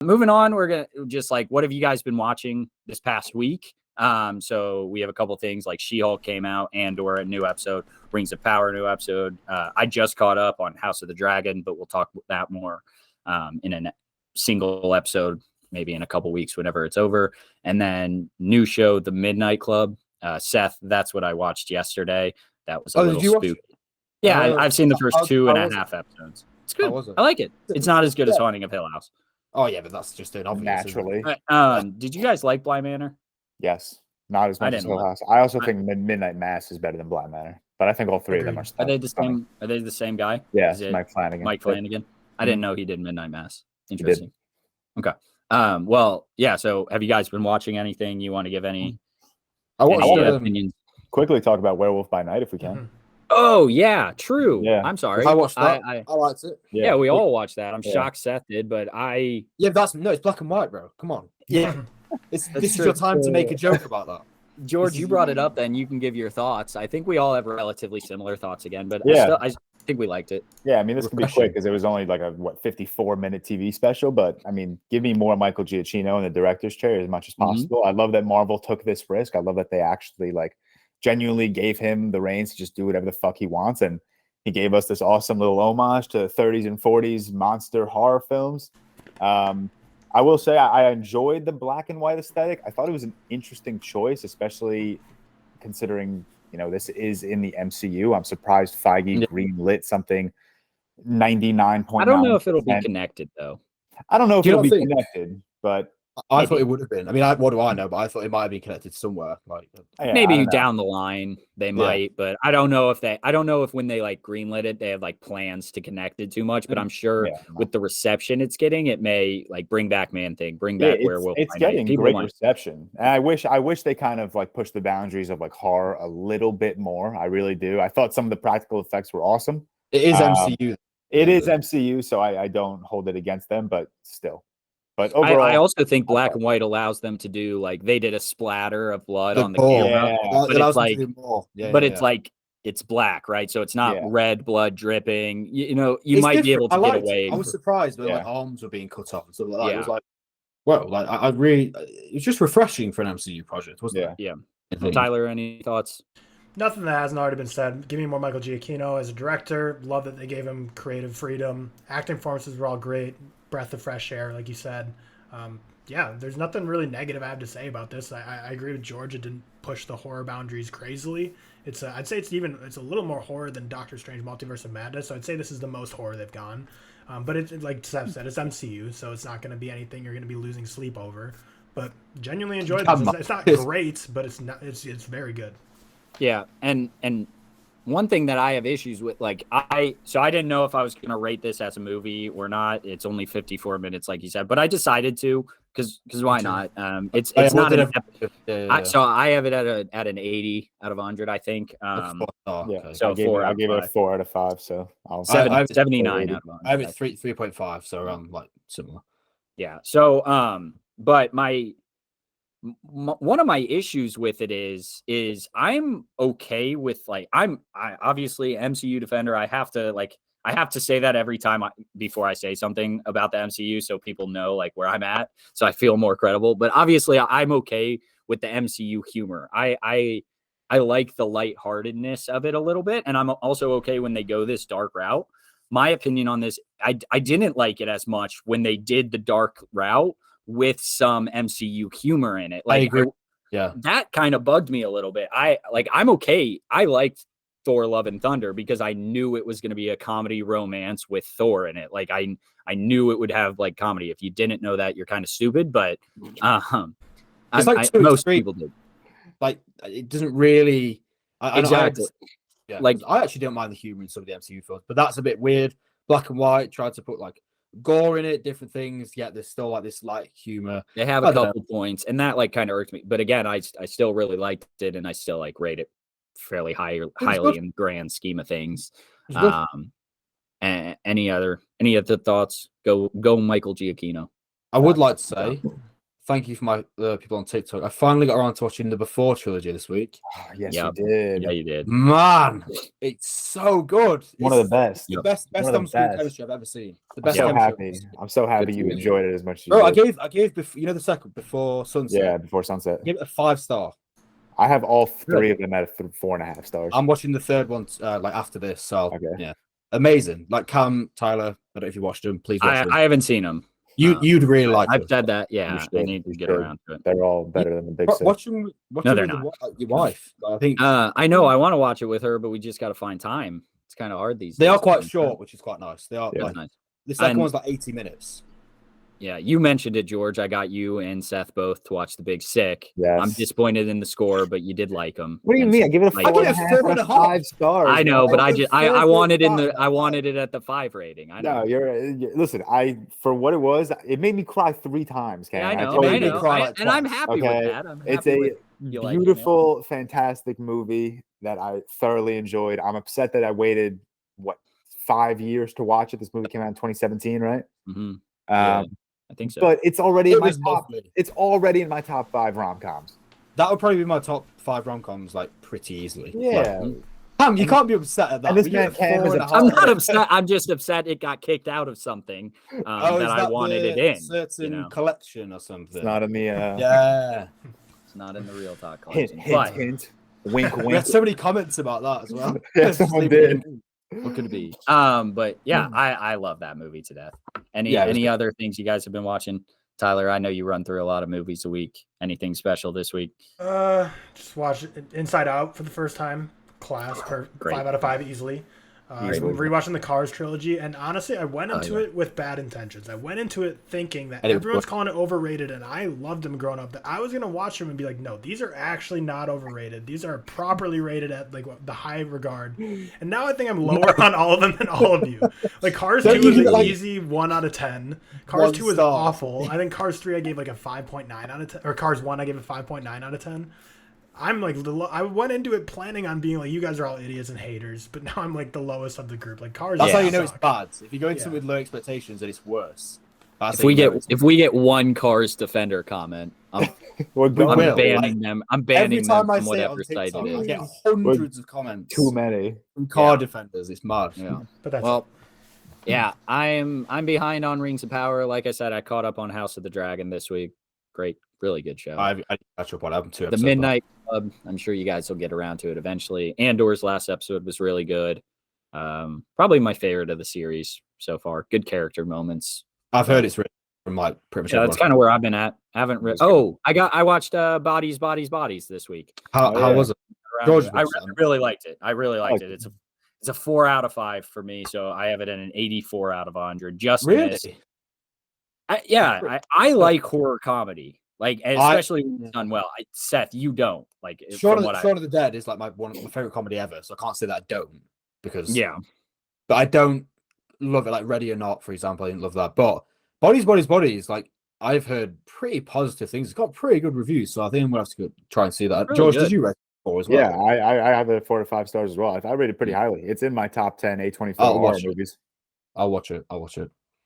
moving on, we're gonna just like, what have you guys been watching this past week? So we have a couple things like She-Hulk came out, Andor, a new episode, Rings of Power, new episode. I just caught up on House of the Dragon, but we'll talk about that more in a single episode, maybe in a couple weeks, whenever it's over. And then new show, The Midnight Club. Seth, that's what I watched yesterday. That was a little spooky. Yeah, I've seen the first 2.5 episodes. It's good. I like it. It's not as good as Haunting of Hill House. Oh yeah, but that's just an obvious. Naturally. Did you guys like Bly Manor? Yes, not as much as Hill House. I also think Midnight Mass is better than Bly Manor, but I think all three of them are. Are they the same? Are they the same guy? Yeah, Mike Flanagan. Mike Flanagan. I didn't know he did Midnight Mass. Interesting. Okay. Well, yeah. So, have you guys been watching anything? You want to give any? I want to quickly talk about Werewolf by Night if we can. Oh yeah, true. Yeah. I'm sorry. I watched that. I liked it. Yeah, we all watched that. I'm shocked Seth did, but I. Yeah, it's black and white, bro. Come on. Yeah. This is your time to make a joke about that. George, you brought it up, then you can give your thoughts. I think we all have relatively similar thoughts again, but I think we liked it. Yeah, I mean, this can be quick because it was only like a 54-minute TV special, but I mean, give me more Michael Giacchino in the director's chair as much as possible. I love that Marvel took this risk. I love that they actually like genuinely gave him the reins to just do whatever the fuck he wants, and he gave us this awesome little homage to 30s and 40s monster horror films. I will say I enjoyed the black and white aesthetic. I thought it was an interesting choice, especially considering, this is in the MCU. I'm surprised Feige greenlit something 99.9%. I don't know if it'll be connected, though. I don't know if it'll be connected, but I thought it would have been. I mean, what do I know? But I thought it might have been connected somewhere. Like maybe down the line they might, but I don't know if when they like greenlit it, they have like plans to connect it too much. But I'm sure with the reception it's getting, it may like bring back Man-Thing, bring back Werewolf. It's getting great reception, and I wish they kind of like pushed the boundaries of like horror a little bit more. I really do. I thought some of the practical effects were awesome. It is MCU. It is MCU, so I don't hold it against them, but still. But overall, I also think black and white allows them to do like they did a splatter of blood on the camera, but it's like it's black, right? So it's not red blood dripping. You might be able to get away. I was surprised when like arms were being cut off and stuff like that. It was like, well, like I really, it was just refreshing for an MCU project, wasn't it? Yeah. Tyler, any thoughts? Nothing that hasn't already been said. Give me more Michael Giacchino as a director. Love that they gave him creative freedom. Acting performances were all great. Breath of fresh air, like you said. There's nothing really negative I have to say about this. I agree with George. It didn't push the horror boundaries crazily. I'd say it's a little more horror than Doctor Strange Multiverse of Madness. So I'd say this is the most horror they've gone. But it's like Seth said, it's MCU, so it's not going to be anything you're going to be losing sleep over. But genuinely enjoyed this. It's not great, but it's very good. Yeah, and one thing that I have issues with, like I didn't know if I was going to rate this as a movie or not. It's only 54 minutes, like you said, but I decided to because why not? It's not an so I have it at an 80 out of 100, I think. So I gave it a 4 out of 5. So I'll 79 out of 100. I have it 3.5, so around like similar. Yeah. So but one of my issues with it is I'm okay with like I obviously MCU defender. I have to say that every time before I say something about the MCU so people know like where I'm at, so I feel more credible. But obviously I'm okay with the MCU humor. I like the lightheartedness of it a little bit, and I'm also okay when they go this dark route. My opinion on this, I didn't like it as much when they did the dark route with some MCU humor in it. Like, I agree. That kind of bugged me a little bit. I'm okay. I liked Thor Love and Thunder because I knew it was going to be a comedy romance with Thor in it. Like I knew it would have like comedy. If you didn't know that, you're kind of stupid, but it's like most people did. Like it doesn't really exactly. Like I actually don't mind the humor in some of the MCU films, but that's a bit weird. Black and white tried to put like gore in it, different things, yet there's still like this light humor. They have a couple points, and that like kind of irked me. But again, I still really liked it, and I still like rate it fairly highly in the grand scheme of things. And any other thoughts? Go Michael Giacchino. I would like to say thank you for my people on TikTok. I finally got around to watching the Before trilogy this week. Oh, yes, Yep. you did. Yeah, you did. Man, it's so good. One of the best. The best One of the on-screen best. chemistry I've ever seen. The I'm best so chemistry I've happy. ever seen. I'm so happy Good you to hear. enjoyed it as much as you Bro, I did. gave the second Before Sunset. Yeah, Before Sunset. I gave it a 5-star. I have all 3 of them at 4.5 stars. I'm watching the third one like after this. So Okay. yeah, amazing. Like Cam, Tyler. I don't know if you watched them. Please watch them. I haven't seen them. You'd really like I've it. said that. Yeah, I should, need to you get should. around to it. They're all better than the big six. Watch them No, with they're not. your wife. I think I know I want to watch it with her, but we just got to find time. It's kind of hard these they days. are to quite find short, time. which is quite nice. They are Yeah. like Nice. the second And- one's like 80 minutes. Yeah, you mentioned it, George. I got you and Seth both to watch The Big Sick. Yes. I'm disappointed in the score, but you did like them. What do you mean? I give it a Like- 4.5 out of 5 stars. I know, bro. but I just I 4.5 wanted it at the 5 rating. I know. No, listen. For what it was, it made me cry 3 times. Yeah, I Cam. know. told I you know. this. Cry I- like and I'm twice. happy Okay, with that. I'm It's happy a with you liking it. beautiful, fantastic movie that I thoroughly enjoyed. I'm upset that I waited 5 years to watch it. This movie came out in 2017, right? Mhm. Yeah, Um, I think so. but it's already in It my was top. lovely. It's already in my top 5 rom-coms. That would probably be my top 5 rom-coms, like pretty easily. Yeah, Cam, you can't be upset at that. and this We get man a Cam is 4.5. I'm not upset. I'm just upset it got kicked out of something Oh, that is I wanted the it in. certain know? collection or something. it's not in the Yeah. It's not in the ReelTok hint, collection. hint, But hint, wink, We wink. had so many comments about that as well. Yeah, Just someone leave it did. in. what could it be? But yeah, I love that movie to death. Yeah, it was Any good. other things you guys have been watching? Tyler, I know you run through a lot of movies a week. Anything special this week? Just watched Inside Out for the first time. Class, Great. 5 out of 5 easily. Great I'm movie. rewatching the Cars trilogy, and honestly, I went into yeah. it with bad intentions. I went into it thinking that And it everyone's was- calling it overrated, and I loved them growing up. That I was gonna watch them and be like, no, these are actually not overrated. These are properly rated at like the high regard. And now I think I'm lower on all of them than all of you. Like Cars 2 Don't is you an like- easy 1 out of 10. Cars 1 2 is star. awful. I think Cars 3 I gave like a 5.9 out of 10, or Cars 1 I gave a 5.9 out of 10. I'm like I went into it planning on being like, you guys are all idiots and haters, but now I'm like the lowest of the group. Like Cars. That's Yeah. how you know it's suck. bad. If you go into Yeah. it with low expectations, then it's worse. That's If how we you know get it's- one Cars Defender comment, I'm We're We going. will. banning them. I'm banning every time them I from say it on whatever site TikTok, it I is. get hundreds of comments Too many. from car Yeah. defenders. It's mad. Yeah. But that's Well, yeah, I'm behind on Rings of Power. Like I said, I caught up on House of the Dragon this week. Great, really good show. I catch up on them too. The Midnight Club. I'm sure you guys will get around to it eventually. Andor's last episode was really good. Probably my favorite of the series so far. Good character moments. I've heard it's written from like pretty much. Yeah, that's everyone. kind of where I've been at. I haven't That's Oh, I watched Bodies this week. How yeah. was it? Around- George I was, really liked it. I really liked liked it. It's a 4 out of 5 for me. So I have it at an 84 out of 100. Just Really? missed. I like horror comedy, like and especially when it's done well. Seth, you don't like it Shaun from of, what I. Shaun of the Dead is like one of my favorite comedy ever, so I can't say that I don't because Yeah, but I don't love it. Like Ready or Not, for example, I didn't love that. But Bodies, like I've heard pretty positive things. It's got pretty good reviews, so I think I'm gonna have to go try and see that. Really George, good. did you rate it 4 as well? Yeah, I have it 4 to 5 stars as well. I rate it pretty highly. It's in my top 10 A24 I'll horror watch it. movies. I'll watch it.